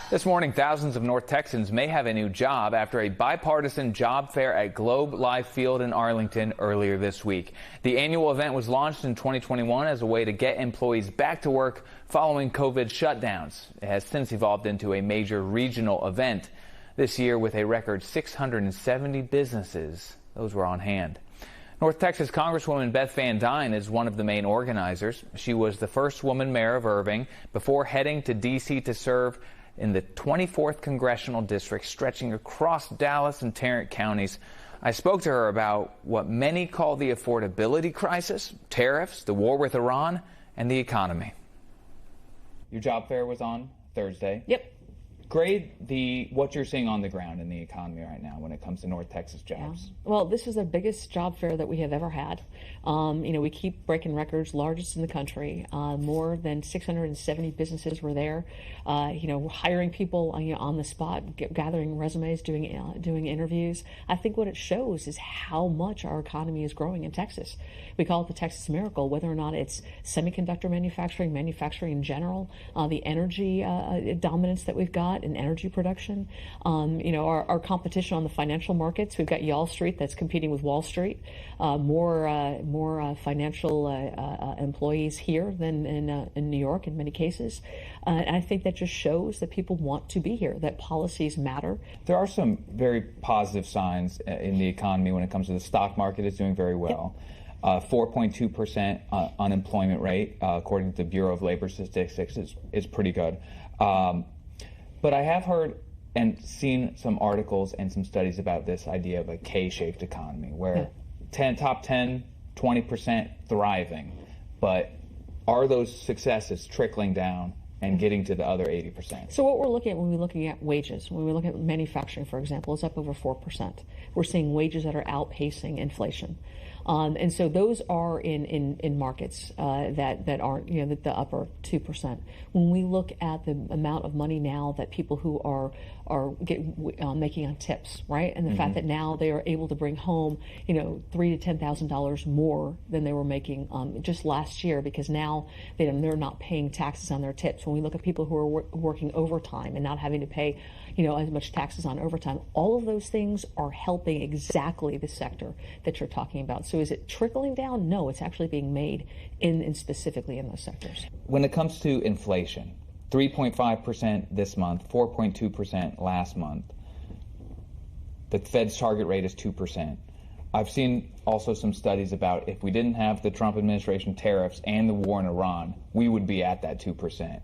This morning, thousands of North Texans may have a new job after a bipartisan job fair at Globe Life Field in Arlington earlier this week. The annual event was launched in 2021 as a way to get employees back to work following COVID shutdowns. It has since evolved into a major regional event. This year, with a record 670 businesses, those were on hand. North Texas Congresswoman Beth Van Duyne is one of the main organizers. She was the first woman mayor of Irving before heading to D.C. to serve in the 24th Congressional District, stretching across Dallas and Tarrant counties. I spoke to her about what many call the affordability crisis, tariffs, the war with Iran, and the economy. Your job fair was on Thursday. Yep. Grade what you're seeing on the ground in the economy right now when it comes to North Texas jobs. Yeah. Well, this is the biggest job fair that we have ever had. We keep breaking records, largest in the country. More than 670 businesses were there. Hiring people on the spot, gathering resumes, doing interviews. I think what it shows is how much our economy is growing in Texas. We call it the Texas miracle, whether or not it's semiconductor manufacturing in general, the energy dominance that we've got in energy production. Our competition on the financial markets. We've got Wall Street that's competing with Wall Street. More financial employees here than in New York in many cases. And I think that just shows that people want to be here, that policies matter. There are some very positive signs in the economy when it comes to the stock market. It's doing very well. Yep. 4.2% unemployment rate, according to the Bureau of Labor Statistics, is pretty good. But I have heard and seen some articles and some studies about this idea of a K-shaped economy, where top 10, 20% thriving, but are those successes trickling down and getting to the other 80%? So what we're looking at when we're looking at wages, when we look at manufacturing, for example, is up over 4%. We're seeing wages that are outpacing inflation. And so those are in markets that aren't, the upper 2%. When we look at the amount of money now that people who are making on tips, right, and the fact that now they are able to bring home, $3,000 to $10,000 more than they were making just last year, because now they're not paying taxes on their tips. When we look at people who are working overtime and not having to pay, as much taxes on overtime, all of those things are helping exactly the sector that you're talking about. So is it trickling down? No, it's actually being made in specifically in those sectors. When it comes to inflation, 3.5% this month, 4.2% last month. The Fed's target rate is 2%. I've seen also some studies about if we didn't have the Trump administration tariffs and the war in Iran, we would be at that 2%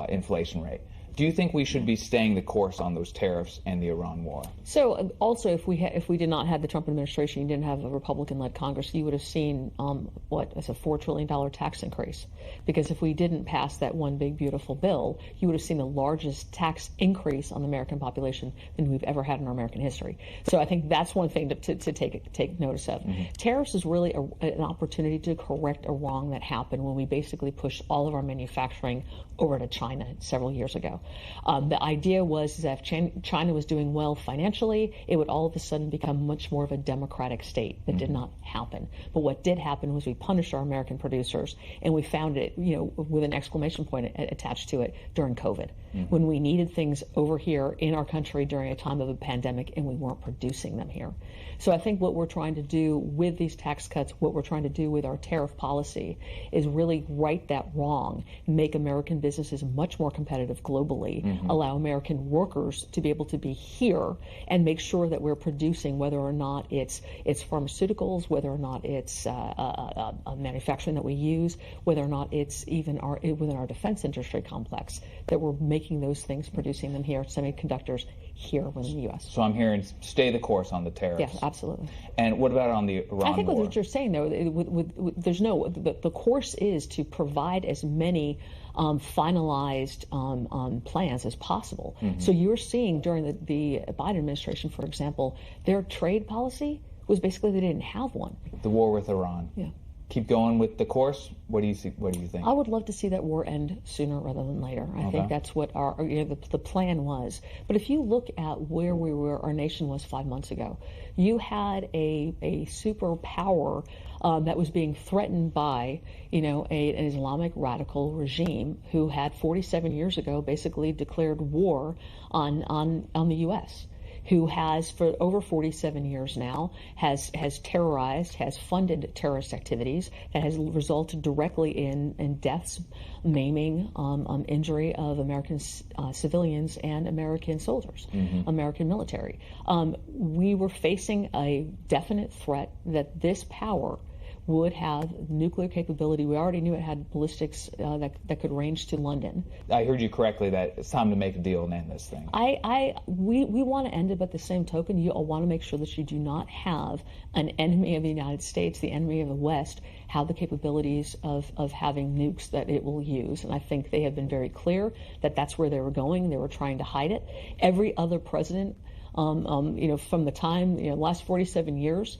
inflation rate. Do you think we should be staying the course on those tariffs and the Iran war? So also, if we did not have the Trump administration, you didn't have a Republican-led Congress, you would have seen it's a $4 trillion tax increase. Because if we didn't pass that one big beautiful bill, you would have seen the largest tax increase on the American population than we've ever had in our American history. So I think that's one thing to take notice of. Tariffs is really an opportunity to correct a wrong that happened when we basically pushed all of our manufacturing over to China several years ago. The idea was that if China was doing well financially, it would all of a sudden become much more of a democratic state. That did not happen. But what did happen was we punished our American producers, and we found it, with an exclamation point attached to it during COVID, when we needed things over here in our country during a time of a pandemic, and we weren't producing them here. So I think what we're trying to do with these tax cuts, what we're trying to do with our tariff policy, is really right that wrong, make American businesses much more competitive globally, allow American workers to be able to be here, and make sure that we're producing, whether or not it's pharmaceuticals, whether or not it's manufacturing that we use, whether or not it's even within our defense industry complex, that we're making those things, producing them here, semiconductors here within the U.S. So I'm hearing stay the course on the tariffs. Yeah, absolutely. And what about on the Iran I think war? what you're saying, though, the course is to provide as many finalized plans as possible. So you're seeing during the Biden administration, for example, their trade policy was basically they didn't have one. The war with Iran. Yeah. Keep going with the course. What do you see? What do you think? I would love to see that war end sooner rather than later. I think that's what the plan was. But if you look at where our nation was 5 months ago, you had a superpower that was being threatened by, an Islamic radical regime who had 47 years ago basically declared war on the U.S., who has for over 47 years now has terrorized, has funded terrorist activities that has resulted directly in deaths, maiming, injury of American civilians and American soldiers, American military. We were facing a definite threat that this power would have nuclear capability. We already knew it had ballistics that could range to London. I heard you correctly that it's time to make a deal and end this thing. We want to end it, but at the same token, you want to make sure that you do not have an enemy of the United States, the enemy of the West, have the capabilities of having nukes that it will use. And I think they have been very clear that that's where they were going. They were trying to hide it. Every other president from the time, last 47 years,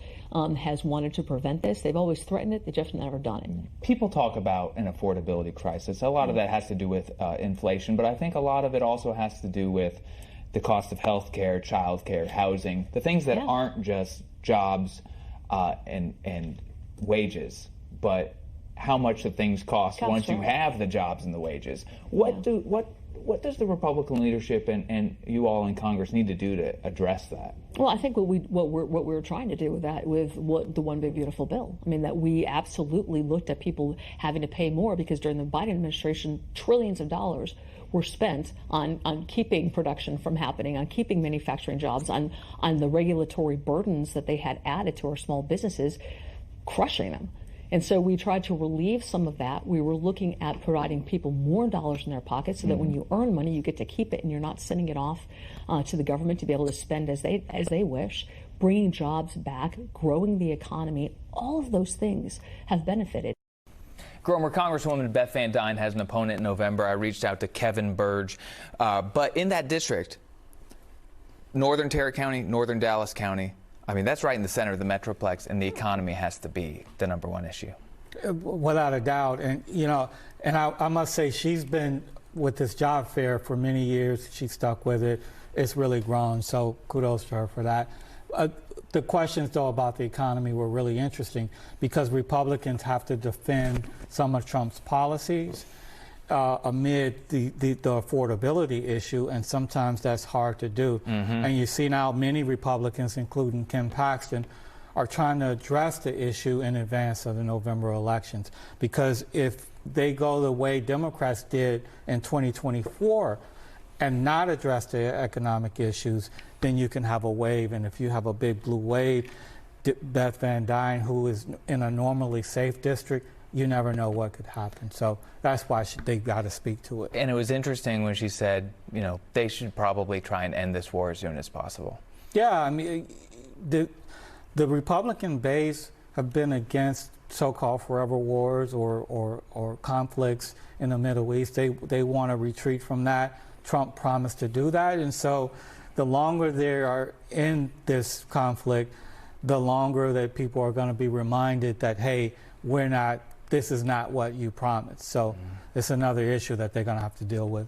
has wanted to prevent this. They've always threatened it. They've just never done it. People talk about an affordability crisis. A lot of that has to do with inflation, but I think a lot of it also has to do with the cost of health care, child care, housing, the things that aren't just jobs and wages, but how much the things cost once you have the jobs and the wages. What does the Republican leadership and you all in Congress need to do to address that? Well, I think what we're trying to do with that, with the One Big Beautiful Bill, I mean, that we absolutely looked at people having to pay more because during the Biden administration, trillions of dollars were spent on keeping production from happening, on keeping manufacturing jobs, on the regulatory burdens that they had added to our small businesses, crushing them. And so we tried to relieve some of that. We were looking at providing people more dollars in their pockets so that when you earn money, you get to keep it and you're not sending it off to the government to be able to spend as they wish, bringing jobs back, growing the economy. All of those things have benefited. Gromer, Congresswoman Beth Van Duyne has an opponent in November. I reached out to Kevin Burge. But in that district, Northern Tarrant County, Northern Dallas County, I mean, that's right in the center of the Metroplex, and the economy has to be the #1 issue. Without a doubt. And, I must say she's been with this job fair for many years. She stuck with it. It's really grown, so kudos to her for that. The questions, though, about the economy were really interesting because Republicans have to defend some of Trump's policies amid the affordability issue, and sometimes that's hard to do. And you see now many Republicans, including Ken Paxton, are trying to address the issue in advance of the November elections. Because if they go the way Democrats did in 2024 and not address the economic issues, then you can have a wave. And if you have a big blue wave, Beth Van Duyne, who is in a normally safe district, you never know what could happen. So that's why they've got to speak to it. And it was interesting when she said, they should probably try and end this war as soon as possible. Yeah, I mean, the Republican base have been against so-called forever wars or conflicts in the Middle East. They want to retreat from that. Trump promised to do that. And so the longer they are in this conflict, the longer that people are going to be reminded that, hey, this is not what you promised. So it's another issue that they're going to have to deal with.